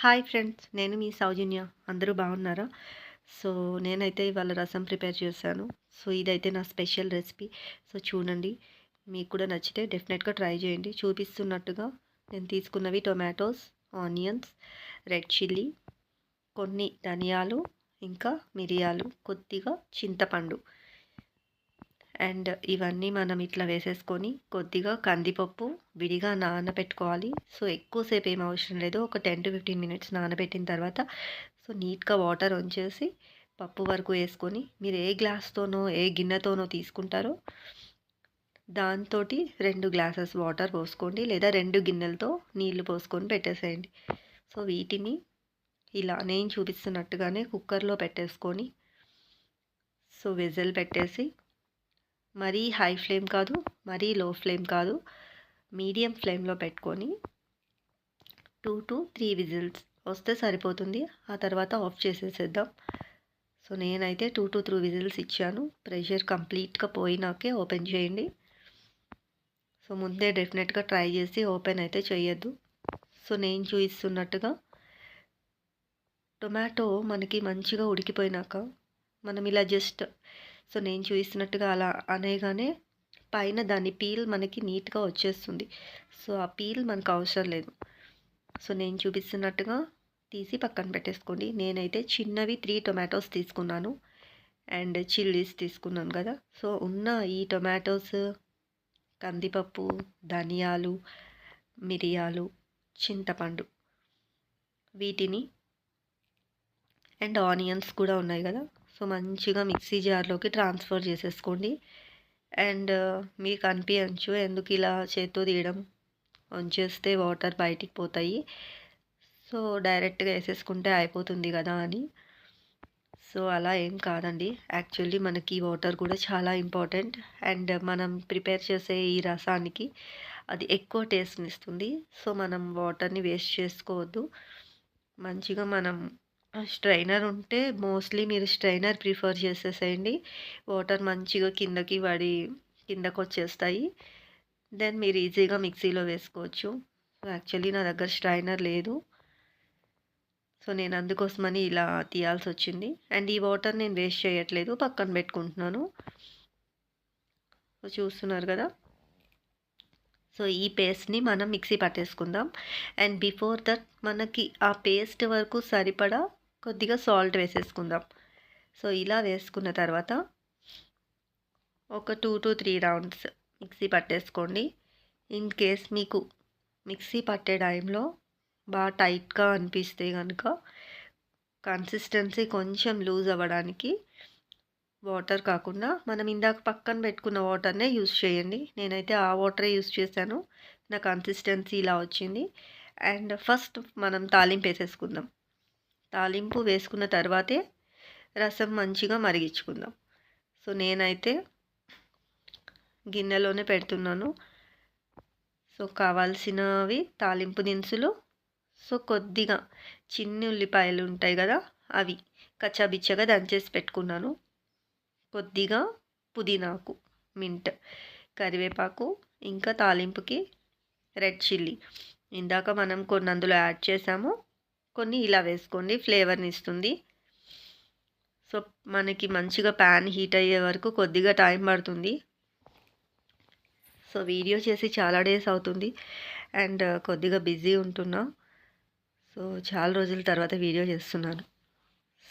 Hi friends. నేను మీ సౌజన్య. అందరూ బాగున్నారా? సో, నేనైతే ఇవాళ రసం ప్రిపేర్ చేశాను. సో, ఇదైతే నా స్పెషల్ రెసిపీ. సో, చూడండి. మీకు కూడా నచ్చితే డెఫినెట్‌గా ట్రై చేయండి. చూపిస్తున్నట్టుగా నేను తీసుకున్నవి టొమాటోస్, ఆనియన్స్, రెడ్ చిల్లీ, కొన్ని ధనియాలు, ఇంకా మిరియాలు, కొద్దిగా చింతపండు. అండ్ ఇవన్నీ మనం ఇట్లా వేసేసుకొని కొద్దిగా కందిపప్పు విడిగా నానబెట్టుకోవాలి. సో, ఎక్కువసేపు ఏం అవసరం లేదు. ఒక 10-15 మినిట్స్ నానబెట్టిన తర్వాత సో, నీట్‌గా వాటర్ వంచేసి పప్పు వరకు వేసుకొని మీరు ఏ గ్లాస్తోనో, ఏ గిన్నెతోనో తీసుకుంటారో దాంతోటి 2 గ్లాసెస్ వాటర్ పోసుకోండి. లేదా 2 గిన్నెలతో నీళ్లు పోసుకొని పెట్టేసేయండి. సో, వీటిని ఇలా నేను చూపిస్తున్నట్టుగానే కుక్కర్‌లో పెట్టేసుకొని సో, విజిల్ పెట్టేసి మరీ హై ఫ్లేమ్ కాదు, మరీ లో ఫ్లేమ్ కాదు, మీడియం ఫ్లేమ్‌లో పెట్టుకొని 2-3 విజిల్స్ వస్తే సరిపోతుంది. ఆ తర్వాత ఆఫ్ చేసేసేద్దాం. సో, నేనైతే 2-3 విజిల్స్ ఇచ్చాను. ప్రెషర్ కంప్లీట్‌గా పోయినాకే ఓపెన్ చేయండి. సో, ముందే డెఫినెట్‌గా ట్రై చేసి ఓపెన్ అయితే చేయొద్దు. సో, నేను చూపిస్తున్నట్టుగా టొమాటో మనకి మంచిగా ఉడికిపోయినాక మనం ఇలా జస్ట్ సో, నేను చూపిస్తున్నట్టుగా అలా అనేగానే పైన దాని పీల్ మనకి నీట్‌గా వచ్చేస్తుంది. సో, ఆ పీల్ మనకు అవసరం లేదు. సో, నేను చూపిస్తున్నట్టుగా తీసి పక్కన పెట్టేసుకోండి. నేనైతే చిన్నవి 3 టొమాటోస్ తీసుకున్నాను. అండ్ చిల్లీస్ తీసుకున్నాను కదా! సో, ఉన్న ఈ టొమాటోస్, కందిపప్పు, ధనియాలు, మిరియాలు, చింతపండు వీటిని అండ్ ఆనియన్స్ కూడా ఉన్నాయి కదా! సో, మంచిగా మిక్సీ జార్‌లోకి ట్రాన్స్‌ఫర్ చేసేసుకోండి. అండ్ మీకు అనిపియచ్చు ఎందుకు ఇలా చేత్తో తీయడం, వంచేస్తే వాటర్ బయటికి పోతాయి. సో, డైరెక్ట్‌గా ఏసేసుకుంటే అయిపోతుంది గదా అని. సో, అలా ఏం కాదండి. యాక్చువల్లీ మనకి వాటర్ కూడా చాలా ఇంపార్టెంట్. అండ్ మనం ప్రిపేర్ చేసే ఈ రసానికి అది ఎక్కువ టేస్ట్‌నిస్తుంది. సో, మనం వాటర్‌ని వేస్ట్ చేసుకోవద్దు. మంచిగా మనం స్ట్రైనర్ ఉంటే మోస్ట్‌లీ మీరు స్ట్రైనర్ ప్రిఫర్ చేసేసేయండి. వాటర్ మంచిగా కిందకి పడి కిందకొచ్చేస్తాయి. దెన్ మీరు ఈజీగా మిక్సీలో వేసుకోవచ్చు. సో, యాక్చువల్లీ నా దగ్గర స్ట్రైనర్ లేదు. సో, నేను అందుకోసమని ఇలా తీయాల్సొచ్చింది. అండ్ ఈ వాటర్ నేను వేస్ట్ చేయట్లేదు. పక్కన పెట్టుకుంటున్నాను. సో, చూస్తున్నారు గదా! సో, ఈ పేస్ట్‌ని మనం మిక్సీ పట్టేసుకుందాం. అండ్ బిఫోర్ దట్ మనకి ఆ పేస్ట్ వరకు సరిపడా కొద్దిగా సాల్ట్ వేసేసుకుందాం. సో, ఇలా వేసుకున్న తర్వాత ఒక 2-3 రౌండ్స్ మిక్సీ పట్టేసుకోండి. ఇన్ కేస్ మీకు మిక్సీ పట్టే టైంలో బాగా టైట్‌గా అనిపిస్తే గనుక కన్సిస్టెన్సీ కొంచెం లూజ్ అవ్వడానికి వాటర్ కాకుండా మనం ఇందాక పక్కన పెట్టుకున్న వాటర్‌నే యూజ్ చేయండి. నేనైతే ఆ వాటరే యూజ్ చేశాను. నా కన్సిస్టెన్సీ ఇలా వచ్చింది. అండ్ ఫస్ట్ మనం తాలింపేసేసుకుందాం. తాలింపు వేసుకున్న తర్వాతే రసం మంచిగా మరిగించుకుందాం. సో, నేనైతే గిన్నెలోనే పెడుతున్నాను. సో, కావాల్సినవి తాలింపు దినుసులు. సో, కొద్దిగా చిన్ని ఉల్లిపాయలు ఉంటాయి గదా! అవి కచ్చాబిచ్చాగా దంచేసి పెట్టుకున్నాను. కొద్దిగా పుదీనాకు, మింట్, కరివేపాకు, ఇంకా తాలింపుకి రెడ్ చిల్లీ. ఇందాక మనం కొన్ని అందులో యాడ్ చేసాము. కొన్ని ఇలా వేసుకోండి ఫ్లేవర్‌ని ఇస్తుంది. సో, మనకి మంచిగా ప్యాన్ హీట్ అయ్యే వరకు కొద్దిగా టైం పడుతుంది. సో, వీడియో చేసి చాలా డేస్ అవుతుంది. అండ్ కొద్దిగా బిజీ ఉంటున్నా. సో, చాలా రోజుల తర్వాత వీడియో చేస్తున్నాను.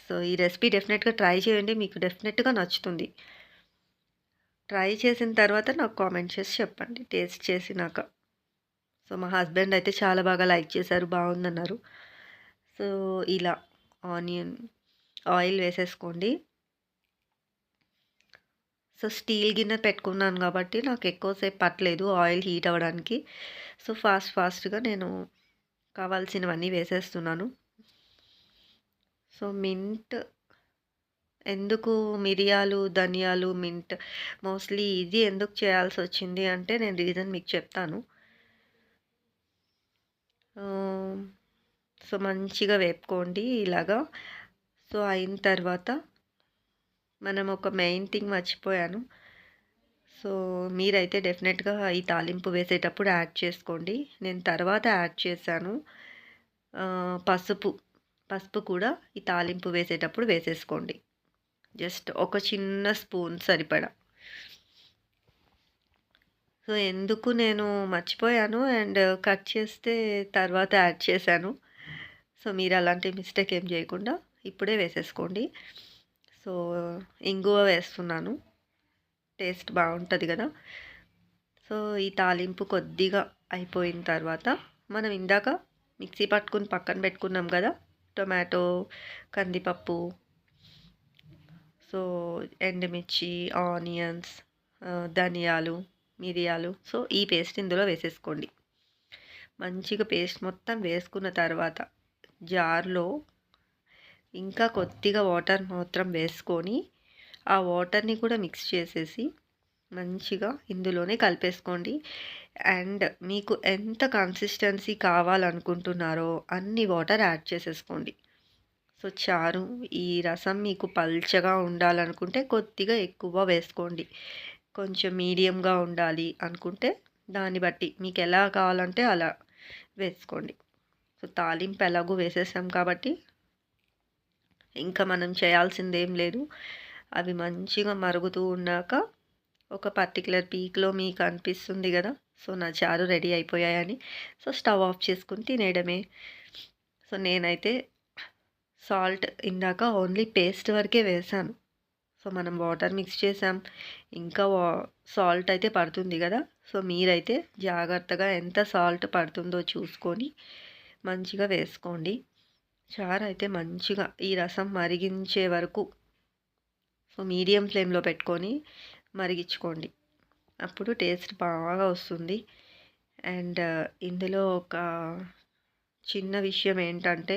సో, ఈ రెసిపీ డెఫినెట్‌గా ట్రై చేయండి. మీకు డెఫినెట్‌గా నచ్చుతుంది. ట్రై చేసిన తర్వాత నాకు కామెంట్ చేసి చెప్పండి టేస్ట్ చేసినాక. సో, మా హస్బెండ్ అయితే చాలా బాగా లైక్ చేశారు. బావుందన్నారు. సో, ఇలా ఆనియన్ ఆయిల్ వేసేసుకోండి. సో, స్టీల్ గిన్నె పెట్టుకున్నాను కాబట్టి నాకు ఎక్కువ సేపు పట్టలేదు ఆయిల్ హీట్ అవ్వడానికి. సో, ఫాస్ట్‌గా నేను కావాల్సినవన్నీ వేసేస్తున్నాను. సో, మింట్ ఎందుకు మిరియాలు, ధనియాలు, మింట్ మోస్ట్‌లీ ఇది ఎందుకు చేయాల్సొచ్చింది అంటే నేను రీజన్ మీకు చెప్తాను. ఆహ్, సో, మంచిగా వేపుకోండి ఇలాగా. సో, అయిన తర్వాత మనం ఒక మెయిన్ థింగ్ మర్చిపోయాను. సో, మీరైతే డెఫినెట్‌గా ఈ తాలింపు వేసేటప్పుడు యాడ్ చేసుకోండి. నేను తర్వాత యాడ్ చేశాను. పసుపు, పసుపు కూడా ఈ తాలింపు వేసేటప్పుడు వేసేసుకోండి. జస్ట్ ఒక చిన్న స్పూన్ సరిపడా. సో, ఎందుకు నేను మర్చిపోయాను అండ్ కట్ చేస్తే తర్వాత యాడ్ చేశాను. సో, మీరు అలాంటి మిస్టేక్ ఏం చేయకుండా ఇప్పుడే వేసేసుకోండి. సో, ఇంగువ వేస్తున్నాను. టేస్ట్ బావుంటది గదా! సో, ఈ తాలింపు కొద్దిగా అయిపోయిన తర్వాత మనం ఇందాక మిక్సీ పట్టుకొని పక్కన పెట్టుకున్నాం గదా! టొమాటో, కందిపప్పు, సో, ఎండుమిర్చి, ఆనియన్స్, ధనియాలు, మిరియాలు, సో, ఈ పేస్ట్ ఇందులో వేసేసుకోండి. మంచిగా పేస్ట్ మొత్తం వేసుకున్న తర్వాత జార్‌లో ఇంకా కొద్దిగా వాటర్ మాత్రం వేసుకొని, ఆ వాటర్‌ని కూడా మిక్స్ చేసేసి మంచిగా ఇందులోనే కలిపేసుకోండి. అండ్ మీకు ఎంత కన్సిస్టెన్సీ కావాలనుకుంటున్నారో అన్ని వాటర్ యాడ్ చేసేసుకోండి. సో, చారు ఈ రసం మీకు పల్చగా ఉండాలనుకుంటే కొద్దిగా ఎక్కువ వేసుకోండి. కొంచెం మీడియంగా ఉండాలి అనుకుంటే దాన్ని బట్టి మీకెలా కావాలంటే అలా వేసుకోండి. సో, తాలింపు ఎలాగో వేసేసాం కాబట్టి ఇంకా మనం చేయాల్సిందేం లేదు. అవి మంచిగా మరుగుతూ ఉన్నాక ఒక పర్టిక్యులర్ పీక్‌లో మీకు అనిపిస్తుంది గదా! సో, నా చారు రెడీ అయిపోయాయని. సో, స్టవ్ ఆఫ్ చేసుకొని తినేయడమే. సో, నేనైతే సాల్ట్ ఇందాక ఓన్లీ పేస్ట్ వరకే వేశాను. సో, మనం వాటర్ మిక్స్ చేసాం. ఇంకా సాల్ట్ అయితే పడుతుంది గదా! సో, మీరైతే జాగ్రత్తగా ఎంత సాల్ట్ పడుతుందో చూసుకొని మంచిగా వేసుకోండి. చారైతే మంచిగా ఈ రసం మరిగించే వరకు సో, మీడియం ఫ్లేమ్‌లో పెట్టుకొని మరిగించుకోండి. అప్పుడు టేస్ట్ బాగా వస్తుంది. అండ్ ఇందులో ఒక చిన్న విషయం ఏంటంటే,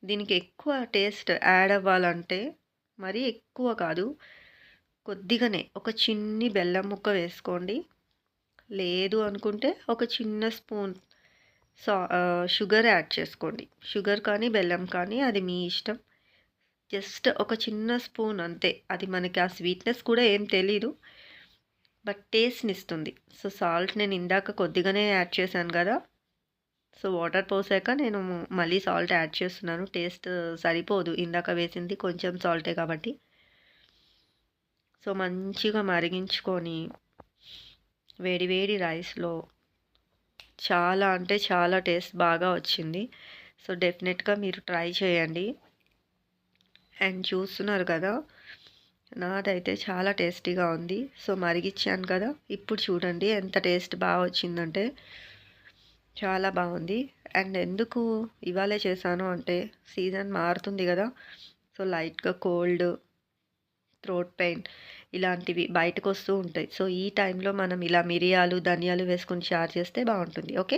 దీనికి ఎక్కువ టేస్ట్ యాడ్ అవ్వాలంటే మరీ ఎక్కువ కాదు. కొద్దిగానే ఒక చిన్ని బెల్లం ముక్క వేసుకోండి. లేదు అనుకుంటే ఒక చిన్న స్పూన్ షుగర్ యాడ్ చేసుకోండి. షుగర్ కానీ, బెల్లం కానీ అది మీ ఇష్టం. జస్ట్ ఒక చిన్న స్పూన్ అంతే. అది మనకి ఆ స్వీట్‌నెస్ కూడా ఏం తెలీదు. బట్ టేస్ట్‌నిస్తుంది. సో, సాల్ట్ నేను ఇందాక కొద్దిగానే యాడ్ చేశాను గదా! సో, వాటర్ పోసాక నేను మళ్ళీ సాల్ట్ యాడ్ చేస్తున్నాను. టేస్ట్ సరిపోదు. ఇందాక వేసింది కొంచెం సాల్టే కాబట్టి. సో, మంచిగా మరిగించుకొని వేడి వేడి రైస్‌లో చాలా అంటే చాలా టేస్ట్ బాగా వచ్చింది. సో, డెఫినెట్‌గా మీరు ట్రై చేయండి. అండ్ చూస్తున్నారు కదా! నాదైతే చాలా టేస్టీగా ఉంది. సో, మరిగిచ్చాను కదా! ఇప్పుడు చూడండి ఎంత టేస్ట్ వచ్చిందంటే చాలా బావుంది. అండ్ ఎందుకు ఇవాళే చేశాను అంటే సీజన్ మారుతుంది గదా! సో, లైట్‌గా కోల్డ్, థ్రోట్ పెయిన్ ఇలాంటివి బయటకొస్తూ ఉంటాయి. సో, ఈ టైంలో మనం ఇలా మిరియాలు, ధనియాలు వేసుకొని చారు చేస్తే బావుంటుంది. ఓకే.